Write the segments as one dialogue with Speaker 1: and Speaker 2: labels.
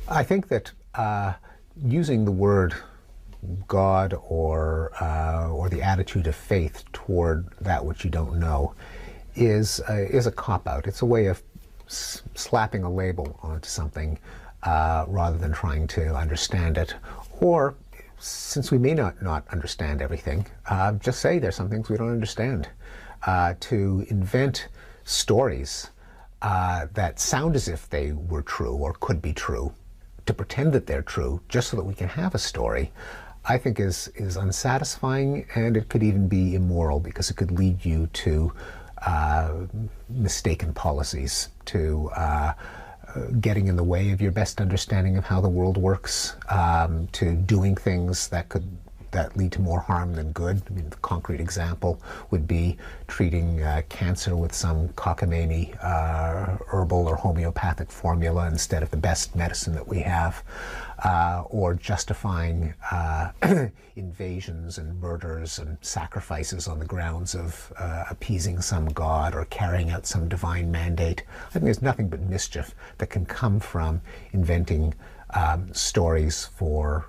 Speaker 1: I think that using the word God or the attitude of faith toward that which you don't know is a cop-out. It's a way of slapping a label onto something rather than trying to understand it. Or, since we may not understand everything, just say there's some things we don't understand. To invent stories that sound as if they were true or could be true, to pretend that they're true just so that we can have a story, I think is unsatisfying, and it could even be immoral because it could lead you to mistaken policies, to getting in the way of your best understanding of how the world works, to doing things that lead to more harm than good. I mean, the concrete example would be treating cancer with some cockamamie herbal or homeopathic formula instead of the best medicine that we have, or justifying invasions and murders and sacrifices on the grounds of appeasing some god or carrying out some divine mandate. I think there's nothing but mischief that can come from inventing stories for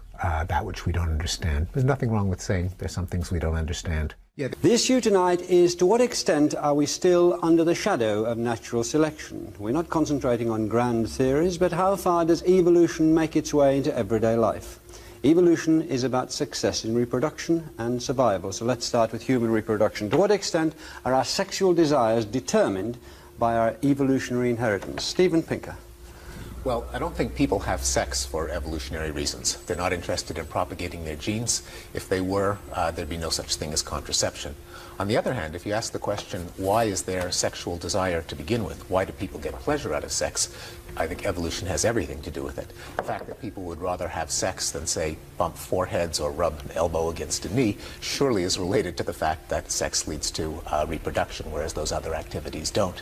Speaker 1: that which we don't understand. There's nothing wrong with saying there's some things we don't understand.
Speaker 2: Yeah. The issue tonight is, to what extent are we still under the shadow of natural selection? We're not concentrating on grand theories, but how far does evolution make its way into everyday life? Evolution is about success in reproduction and survival. So let's start with human reproduction. To what extent are our sexual desires determined by our evolutionary inheritance? Steven Pinker.
Speaker 1: Well, I don't think people have sex for evolutionary reasons. They're not interested in propagating their genes. If they were, there'd be no such thing as contraception. On the other hand, if you ask the question, why is there sexual desire to begin with? Why do people get pleasure out of sex? I think evolution has everything to do with it. The fact that people would rather have sex than, say, bump foreheads or rub an elbow against a knee surely is related to the fact that sex leads to reproduction, whereas those other activities don't.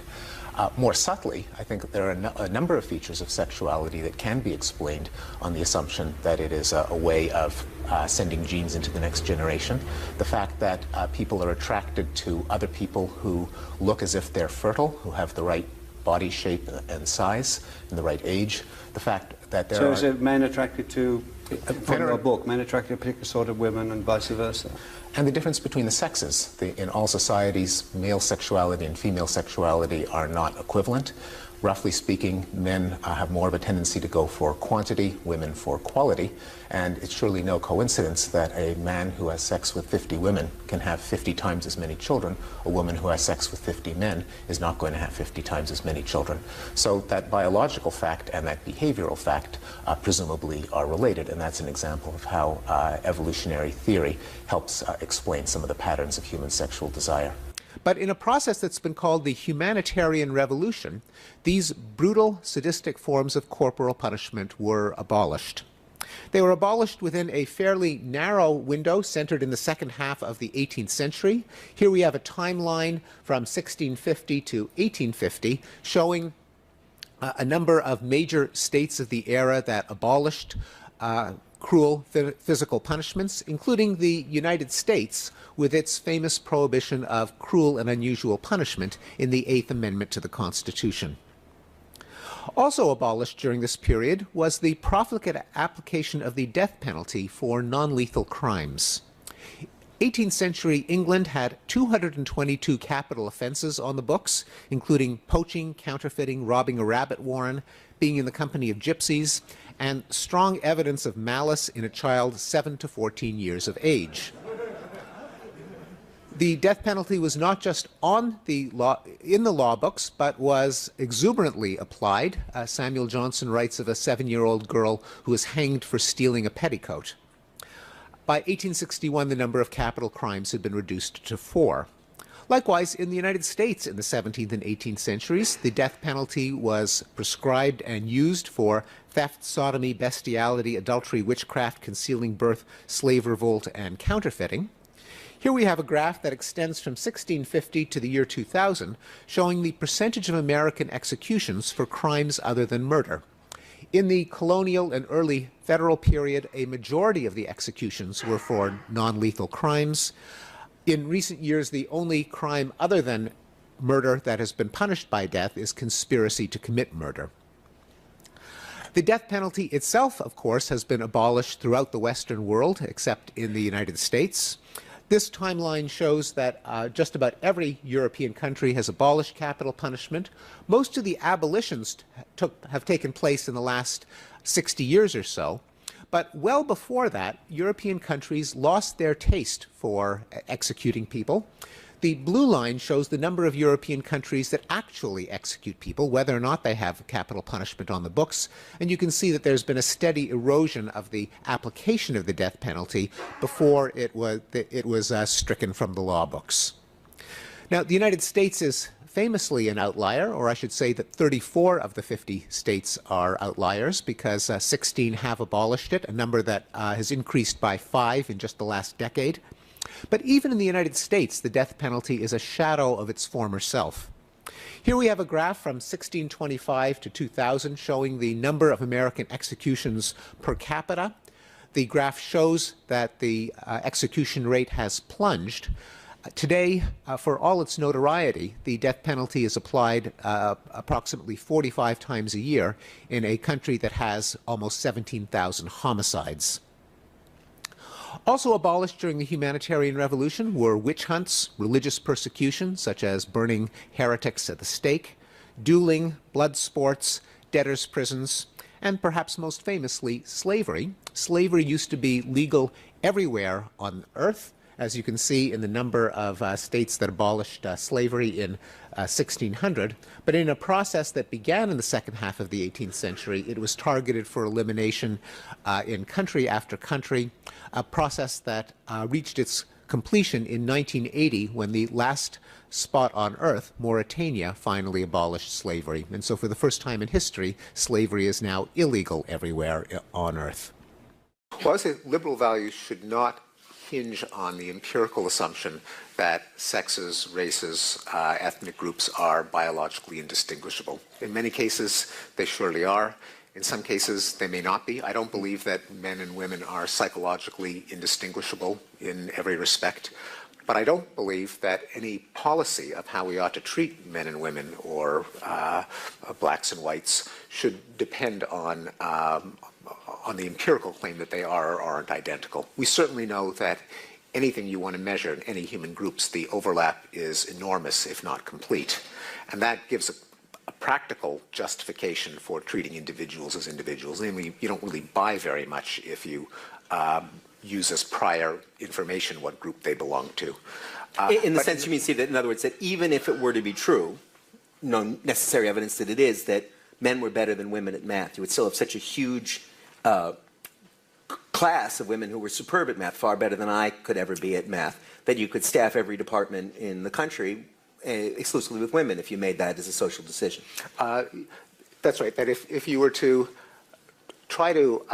Speaker 1: More subtly, I think that there are a number of features of sexuality that can be explained on the assumption that it is a way of sending genes into the next generation. The fact that people are attracted to other people who look as if they're fertile, who have the right body shape and size and the right age. The fact that there
Speaker 2: are... So is it men attracted to, from your book, men attracted to particular sort of women and vice versa?
Speaker 1: And the difference between the sexes. In all societies, male sexuality and female sexuality are not equivalent. Roughly speaking, men have more of a tendency to go for quantity, women for quality, and it's surely no coincidence that a man who has sex with 50 women can have 50 times as many children. A woman who has sex with 50 men is not going to have 50 times as many children. So that biological fact and that behavioral fact presumably are related, and that's an example of how evolutionary theory helps explain some of the patterns of human sexual desire.
Speaker 3: But in a process that's been called the humanitarian revolution, these brutal, sadistic forms of corporal punishment were abolished. They were abolished within a fairly narrow window centered in the second half of the 18th century. Here we have a timeline from 1650 to 1850 showing a number of major states of the era that abolished cruel physical punishments, including the United States with its famous prohibition of cruel and unusual punishment in the Eighth Amendment to the Constitution. Also abolished during this period was the profligate application of the death penalty for non-lethal crimes. 18th century England had 222 capital offenses on the books, including poaching, counterfeiting, robbing a rabbit warren, being in the company of gypsies, and strong evidence of malice in a child 7 to 14 years of age. The death penalty was not just in the law books, but was exuberantly applied. Samuel Johnson writes of a 7-year-old girl who was hanged for stealing a petticoat. By 1861, the number of capital crimes had been reduced to 4. Likewise, in the United States in the 17th and 18th centuries, the death penalty was prescribed and used for theft, sodomy, bestiality, adultery, witchcraft, concealing birth, slave revolt, and counterfeiting. Here we have a graph that extends from 1650 to the year 2000, showing the percentage of American executions for crimes other than murder. In the colonial and early federal period, a majority of the executions were for non-lethal crimes. In recent years, the only crime other than murder that has been punished by death is conspiracy to commit murder. The death penalty itself, of course, has been abolished throughout the Western world, except in the United States. This timeline shows that just about every European country has abolished capital punishment. Most of the abolitions have taken place in the last 60 years or so. But well before that, European countries lost their taste for executing people. The blue line shows the number of European countries that actually execute people, whether or not they have capital punishment on the books. And you can see that there's been a steady erosion of the application of the death penalty before it was stricken from the law books. Now, the United States is famously an outlier, or I should say that 34 of the 50 states are outliers because 16 have abolished it, a number that has increased by 5 in just the last decade. But even in the United States, the death penalty is a shadow of its former self. Here we have a graph from 1625 to 2000 showing the number of American executions per capita. The graph shows that the execution rate has plunged. Today, for all its notoriety, the death penalty is applied approximately 45 times a year in a country that has almost 17,000 homicides. Also abolished during the Humanitarian Revolution were witch hunts, religious persecution, such as burning heretics at the stake, dueling, blood sports, debtors' prisons, and perhaps most famously, slavery. Slavery used to be legal everywhere on earth, as you can see in the number of states that abolished slavery in 1600. But in a process that began in the second half of the 18th century, it was targeted for elimination in country after country, a process that reached its completion in 1980 when the last spot on earth, Mauritania, finally abolished slavery. And so for the first time in history, slavery is now illegal everywhere on earth. Well, I say liberal values should not hinge on the empirical assumption that sexes, races, ethnic groups are biologically indistinguishable. In many cases, they surely are. In some cases, they may not be. I don't believe that men and women are psychologically indistinguishable in every respect. But I don't believe that any policy of how we ought to treat men and women or blacks and whites should depend on the empirical claim that they are or aren't identical. We certainly know that anything you want to measure in any human groups, the overlap is enormous, if not complete. And that gives a practical justification for treating individuals as individuals. Namely, you don't really buy very much if you use as prior information what group they belong to.
Speaker 4: In the sense you mean, see, that in other words, that even if it were to be true, no necessary evidence that it is, that men were better than women at math, you would still have such a huge class of women who were superb at math, far better than I could ever be at math, that you could staff every department in the country exclusively with women if you made that as a social decision.
Speaker 3: That's right, that if you were to try to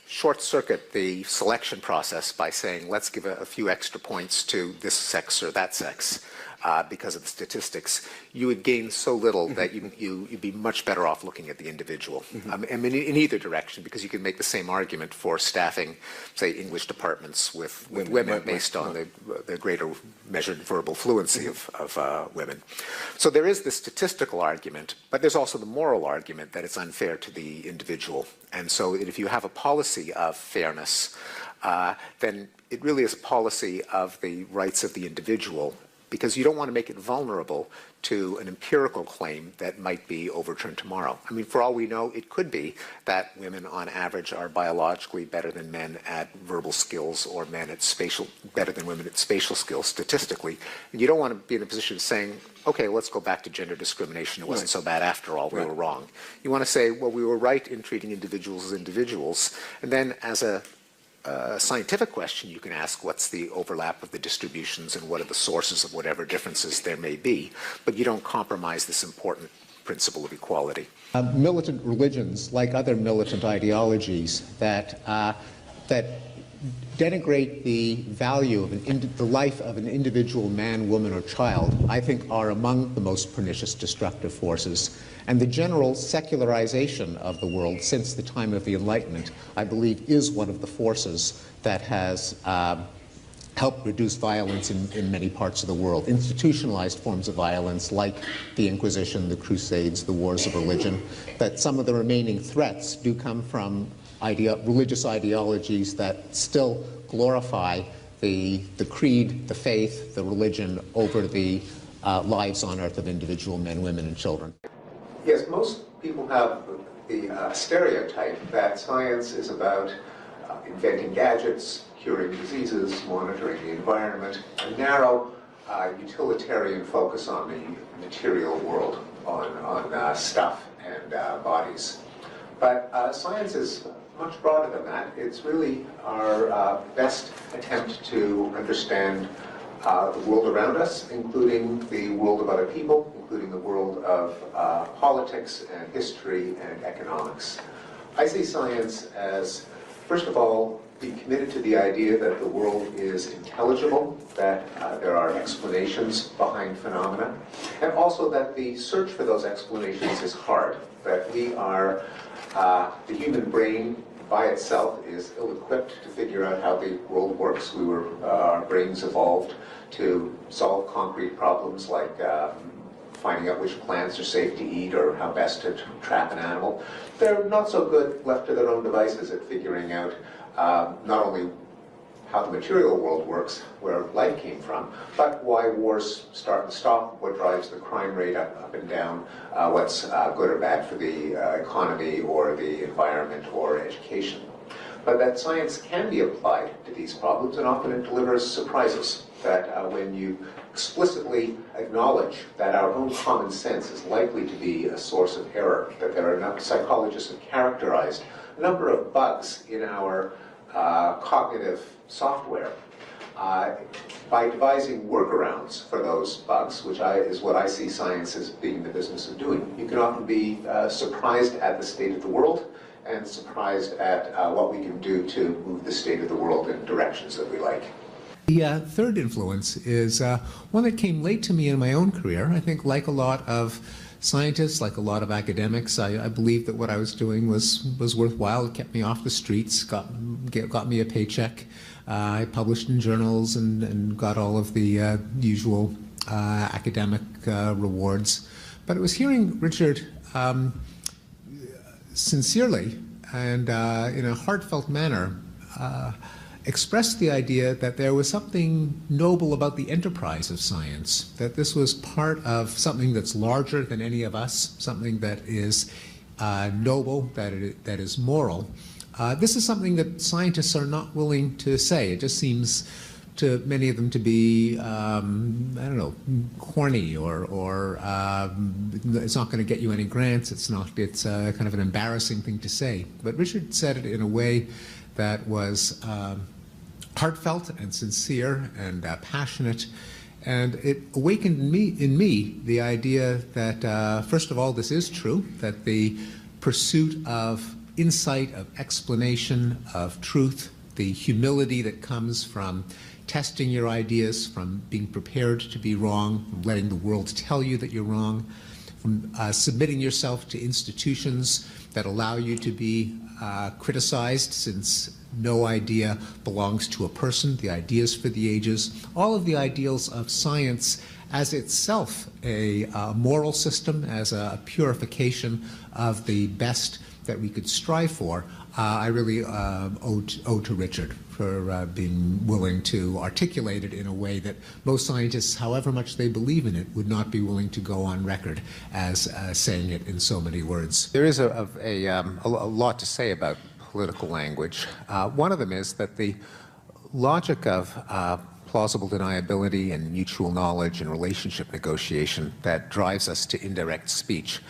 Speaker 3: short-circuit the selection process by saying, let's give a few extra points to this sex or that sex because of the statistics, you would gain so little that you'd be much better off looking at the individual. I mean, in either direction, because you can make the same argument for staffing, say, English departments with women based on the greater measured verbal fluency of women. So there is the statistical argument, but there's also the moral argument that it's unfair to the individual. And so if you have a policy of fairness, then it really is a policy of the rights of the individual, because you don't want to make it vulnerable to an empirical claim that might be overturned tomorrow. I mean, for all we know, it could be that women on average are biologically better than men at verbal skills, or men at better than women at spatial skills statistically. And you don't want to be in a position of saying, okay, let's go back to gender discrimination. It wasn't so bad after all. We were wrong. You want to say, well, we were right in treating individuals as individuals. And then as a scientific question, you can ask what's the overlap of the distributions and what are the sources of whatever differences there may be, but you don't compromise this important principle of equality. Militant religions, like other militant ideologies that denigrate the value of the life of an individual man, woman, or child, I think are among the most pernicious destructive forces. And the general secularization of the world since the time of the Enlightenment, I believe, is one of the forces that has
Speaker 1: help reduce violence in many parts of the world. Institutionalized forms of violence like the Inquisition, the Crusades, the wars of religion, that some of the remaining threats do come from religious ideologies that still glorify the creed, the faith, the religion over the lives on earth of individual men, women, and children. Yes, most people have the stereotype that science is about inventing gadgets, curing diseases, monitoring the environment, a narrow utilitarian focus on the material world, on stuff and bodies. But science is much broader than that. It's really our best attempt to understand the world around us, including the world of other people, including the world of politics and history and economics. I see science as, first of all, being committed to the idea that the world is intelligible, that there are explanations behind phenomena, and also that the search for those explanations is hard, that we are, the human brain by itself is ill-equipped to figure out how the world works. Our brains evolved to solve concrete problems like finding out which plants are safe to eat or how best to trap an animal. They're not so good left to their own devices at figuring out not only how the material world works, where life came from, but why wars start and stop, what drives the crime rate up and down, what's good or bad for the economy or the environment or education. But that science can be applied to these problems, and often it delivers surprises. That when you explicitly acknowledge that our own common sense is likely to be a source of error, that there are enough psychologists have characterized a number of bugs in our cognitive software by devising workarounds for those bugs, which is what I see science as being the business of doing. You can often be surprised at the state of the world and surprised at what we can do to move the state of the world in directions that we like.
Speaker 3: The third influence is one that came late to me in my own career. I think like a lot of scientists, like a lot of academics, I believed that what I was doing was worthwhile. It kept me off the streets, got me a paycheck. I published in journals and got all of the usual academic rewards. But it was hearing Richard sincerely and in a heartfelt manner expressed the idea that there was something noble about the enterprise of science, that this was part of something that's larger than any of us, something that is noble, that is moral. This is something that scientists are not willing to say. It just seems to many of them to be, I don't know, corny or it's not going to get you any grants. It's kind of an embarrassing thing to say. But Richard said it in a way that was heartfelt and sincere and passionate, and it awakened in me the idea that, first of all, this is true, that the pursuit of insight, of explanation, of truth, the humility that comes from testing your ideas, from being prepared to be wrong, from letting the world tell you that you're wrong, from submitting yourself to institutions that allow you to be criticized, since no idea belongs to a person, the ideas for the ages, all of the ideals of science as itself a moral system, as a purification of the best that we could strive for, I really owe to Richard for being willing to articulate it in a way that most scientists, however much they believe in it, would not be willing to go on record as saying it in so many words. There is a lot to say about political language. One of them is that the logic of plausible deniability and mutual knowledge and relationship negotiation that drives us to indirect speech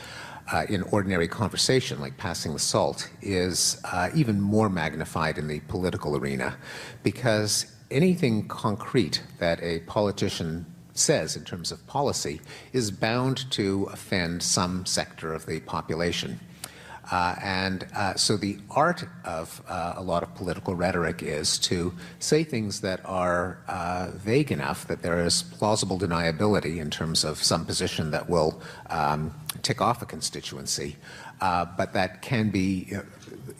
Speaker 3: in ordinary conversation, like passing the salt, is even more magnified in the political arena, because anything concrete that a politician says in terms of policy is bound to offend some sector of the population. So the art of a lot of political rhetoric is to say things that are vague enough that there is plausible deniability in terms of some position that will tick off a constituency, but that can be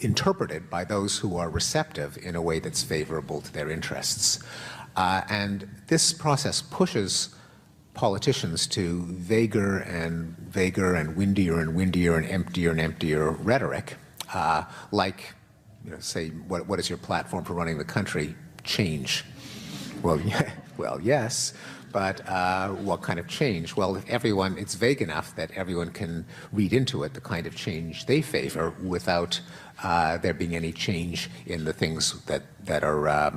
Speaker 3: interpreted by those who are receptive in a way that's favorable to their interests. And this process pushes politicians to vaguer and windier and emptier rhetoric, like, say, what is your platform for running the country? Change. Well, yeah, well, yes, but what kind of change? Well, if it's vague enough that everyone can read into it the kind of change they favor without there being any change in the things that are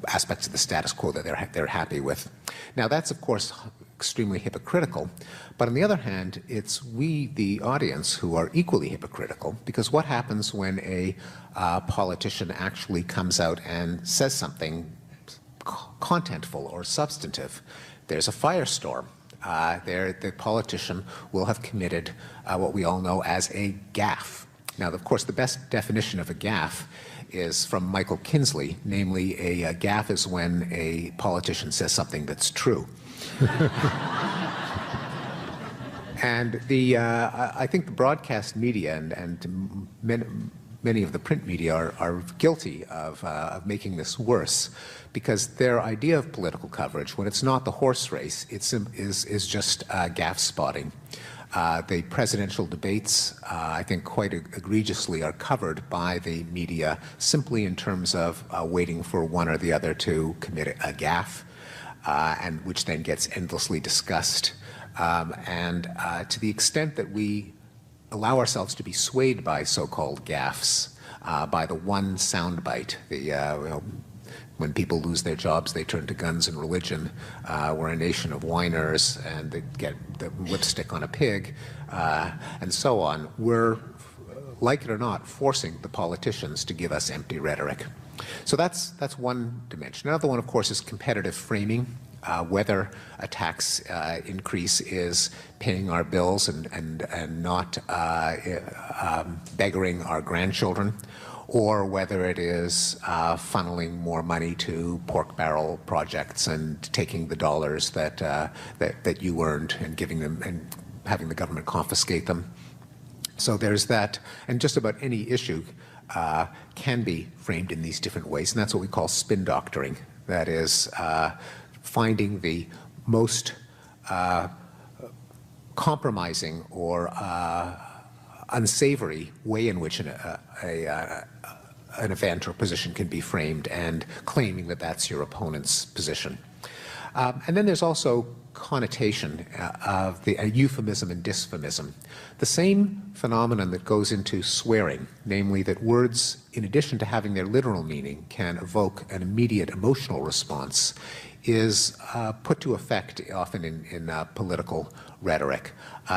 Speaker 3: aspects of the status quo that they're happy with. Now, that's, of course, extremely hypocritical, but on the other hand, it's we, the audience, who are equally hypocritical, because what happens when a politician actually comes out and says something contentful or substantive? There's a firestorm. The politician will have committed what we all know as a gaffe. Now, of course, the best definition of a gaffe is from Michael Kinsley, namely a gaffe is when a politician says something that's true. And I think the broadcast media and many of the print media are guilty of making this worse, because their idea of political coverage, when it's not the horse race, is just gaffe spotting. The presidential debates, I think quite egregiously, are covered by the media simply in terms of waiting for one or the other to commit a gaffe, and which then gets endlessly discussed. To the extent that we allow ourselves to be swayed by so-called gaffes, by the one soundbite, when people lose their jobs, they turn to guns and religion. We're a nation of whiners, and they get the lipstick on a pig, and so on. We're, like it or not, forcing the politicians to give us empty rhetoric. So that's one dimension. Another one, of course, is competitive framing. Whether a tax increase is paying our bills and not beggaring our grandchildren, or whether it is funneling more money to pork barrel projects and taking the dollars that you earned and giving them and having the government confiscate them. So there's that, and just about any issue can be framed in these different ways, and that's what we call spin doctoring. That is finding the most compromising or unsavory way in which an event or position can be framed and claiming that that's your opponent's position. And then there's also connotation of the euphemism and dysphemism. The same phenomenon that goes into swearing, namely that words, in addition to having their literal meaning, can evoke an immediate emotional response, is put to effect often in political rhetoric,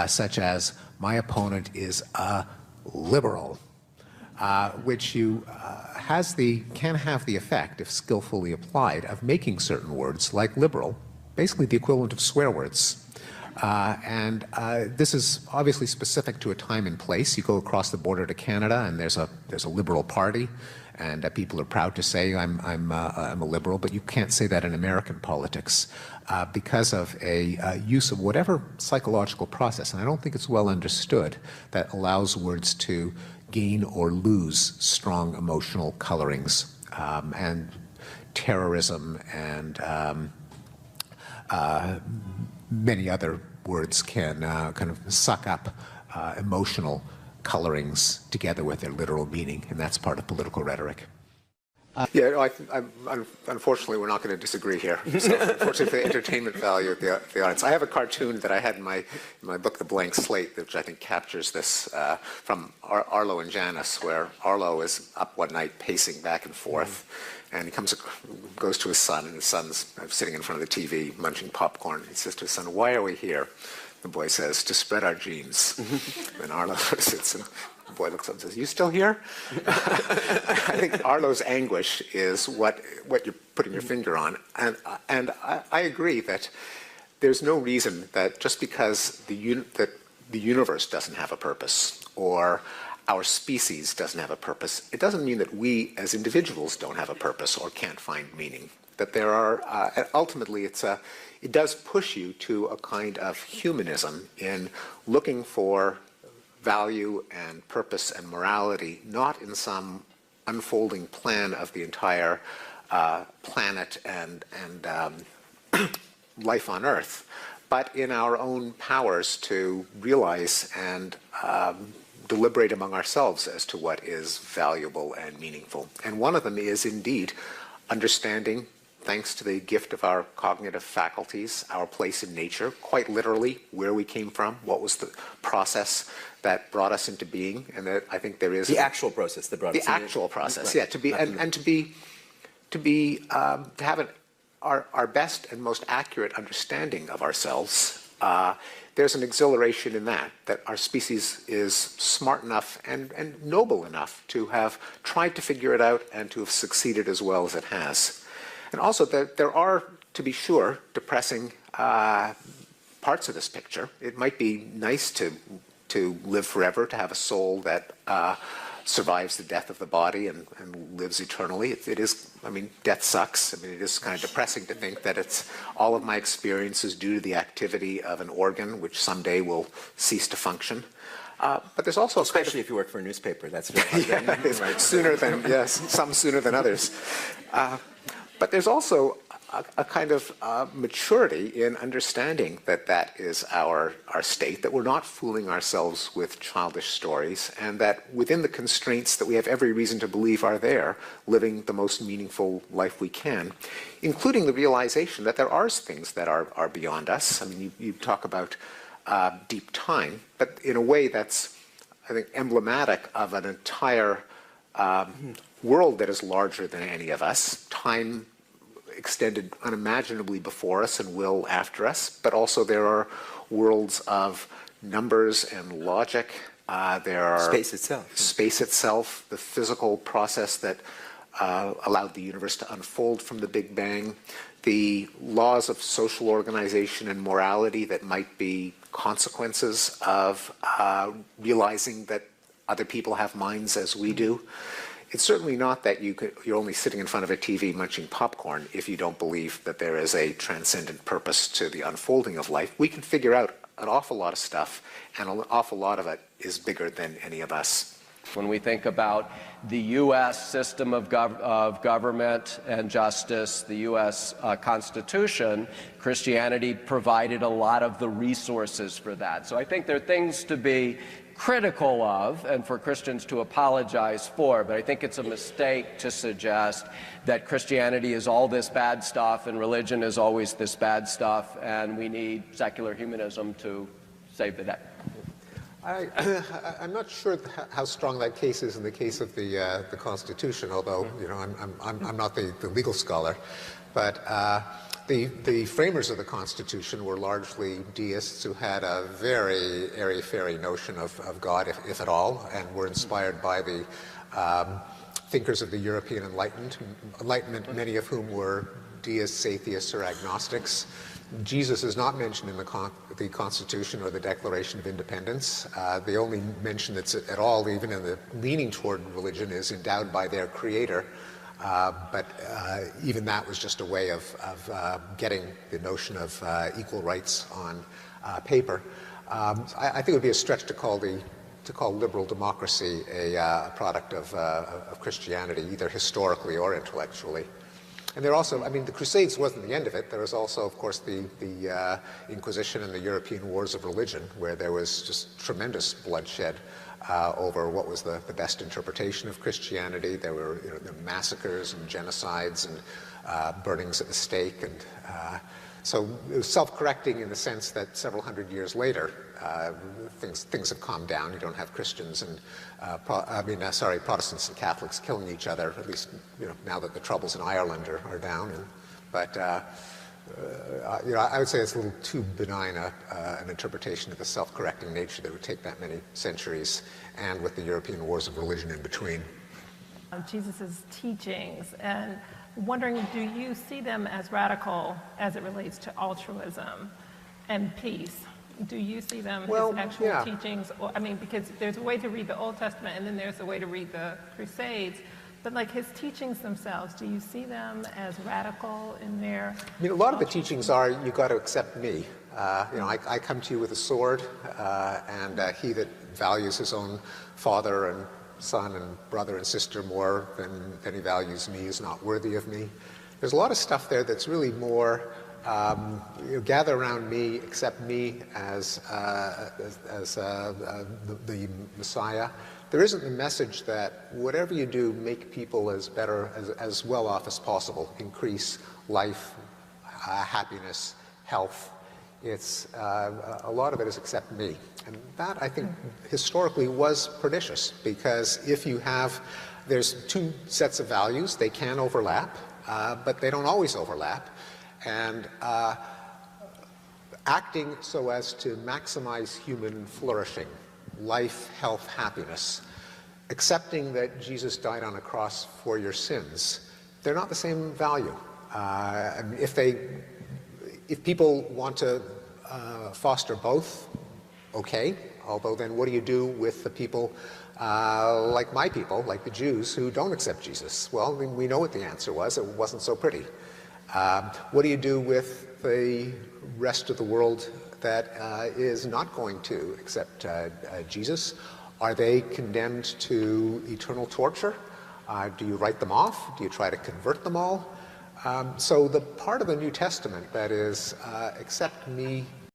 Speaker 3: such as, my opponent is a liberal, which can have the effect, if skillfully applied, of making certain words, like liberal, basically the equivalent of swear words. This is obviously specific to a time and place. You go across the border to Canada, and there's a liberal party, and people are proud to say I'm a liberal, but you can't say that in American politics because of a use of whatever psychological process, and I don't think it's well understood, that allows words to gain or lose strong emotional colorings, and terrorism and many other words can kind of suck up emotional colorings together with their literal meaning, and that's part of political rhetoric. Unfortunately, we're not going to disagree here. So, unfortunately, for the entertainment value of the audience, I have a cartoon that I had in my book, The Blank Slate, which I think captures this from Arlo and Janice, where Arlo is up one night pacing back and forth, and he goes to his son, and his son's sitting in front of the TV munching popcorn. He says to his son, "Why are we here?" The boy says, "To spread our genes." And Arlo sits and the boy looks up and says, "You still here?" I think Arlo's anguish is what you're putting your finger on. And I agree that there's no reason that just because the universe doesn't have a purpose, or our species doesn't have a purpose, it doesn't mean that we as individuals don't have a purpose or can't find meaning. That there are, ultimately it does push you to a kind of humanism in looking for value and purpose and morality, not in some unfolding plan of the entire planet and life on Earth, but in our own powers to realize and deliberate among ourselves as to what is valuable and meaningful. And one of them is indeed understanding, thanks to the gift of our cognitive faculties, our place in nature, quite literally where we came from, what was the process that brought us into being, and that I think there is
Speaker 4: The actual process that brought us
Speaker 3: the
Speaker 4: in.
Speaker 3: actual process,
Speaker 4: Right.
Speaker 3: yeah, to be to have our best and most accurate understanding of ourselves. There's an exhilaration in that our species is smart enough and noble enough to have tried to figure it out and to have succeeded as well as it has. And also there are, to be sure, depressing parts of this picture. It might be nice to live forever, to have a soul that survives the death of the body and lives eternally. It is, I mean, death sucks. I mean, it is kind of depressing to think that it's all of my experience is due to the activity of an organ which someday will cease to function. But there's also
Speaker 4: Especially if you work for a newspaper, that's very hard.
Speaker 3: right, sooner than, yes, some sooner than others. But there's also a kind of maturity in understanding that that is our state, that we're not fooling ourselves with childish stories, and that within the constraints that we have every reason to believe are there, living the most meaningful life we can, including the realization that there are things that are beyond us. I mean, you talk about deep time, but in a way that's, I think, emblematic of an entire world that is larger than any of us. Time extended unimaginably before us and will after us, but also there are worlds of numbers and logic. There are
Speaker 4: Space itself.
Speaker 3: The physical process that allowed the universe to unfold from the Big Bang, the laws of social organization and morality that might be consequences of realizing that other people have minds as we do. It's certainly not that you're only sitting in front of a TV munching popcorn if you don't believe that there is a transcendent purpose to the unfolding of life. We can figure out an awful lot of stuff, and an awful lot of it is bigger than any of us.
Speaker 5: When we think about the U.S. system of government and justice, the U.S. Constitution, Christianity provided a lot of the resources for that. So I think there are things to be critical of and for Christians to apologize for, but I think it's a mistake to suggest that Christianity is all this bad stuff and religion is always this bad stuff and we need secular humanism to save the day.
Speaker 3: I'm not sure how strong that case is in the case of the Constitution, although I'm not the legal scholar, but the framers of the Constitution were largely deists who had a very airy-fairy notion of God, if at all, and were inspired by the thinkers of the European Enlightenment, many of whom were deists, atheists, or agnostics. Jesus is not mentioned in the Constitution or the Declaration of Independence. The only mention that's at all, even in the leaning toward religion, is endowed by their creator. But even that was just a way of getting the notion of equal rights on paper. I think it would be a stretch to call liberal democracy a product of Christianity, either historically or intellectually. And there also, I mean, the Crusades wasn't the end of it. There was also, of course, the Inquisition and the European Wars of Religion, where there was just tremendous bloodshed over what was the best interpretation of Christianity. There were the massacres and genocides and burnings at the stake. And so it was self-correcting in the sense that several hundred years later, things have calmed down. You don't have Christians and Protestants and Catholics killing each other, at least now that the troubles in Ireland are down. But I would say it's a little too benign an interpretation of the self-correcting nature that would take that many centuries, and with the European Wars of Religion in between.
Speaker 6: Jesus' teachings, and wondering, do you see them as radical as it relates to altruism and peace? Do you see them as actual teachings? Or, I mean, because there's a way to read the Old Testament and then there's a way to read the Crusades. But like his teachings themselves, do you see them as radical in their...
Speaker 3: I mean, a lot of the teachings are, you've got to accept me. I come to you with a sword, and he that values his own father and son and brother and sister more than he values me is not worthy of me. There's a lot of stuff there that's really more gather around me, accept me as the Messiah. There isn't a message that whatever you do, make people as well off as possible, increase life, happiness, health. It's a lot of it is accept me, and that I think historically was pernicious, because if you have, there's two sets of values, they can overlap, but they don't always overlap, and acting so as to maximize human flourishing, life, health, happiness, accepting that Jesus died on a cross for your sins, they're not the same value. If people want to foster both, okay, although then what do you do with the people like my people, like the Jews, who don't accept Jesus? Well, we know what the answer was. It wasn't so pretty. What do you do with the rest of the world that is not going to accept Jesus? Are they condemned to eternal torture? Do you write them off? Do you try to convert them all? So the part of the New Testament that is accept me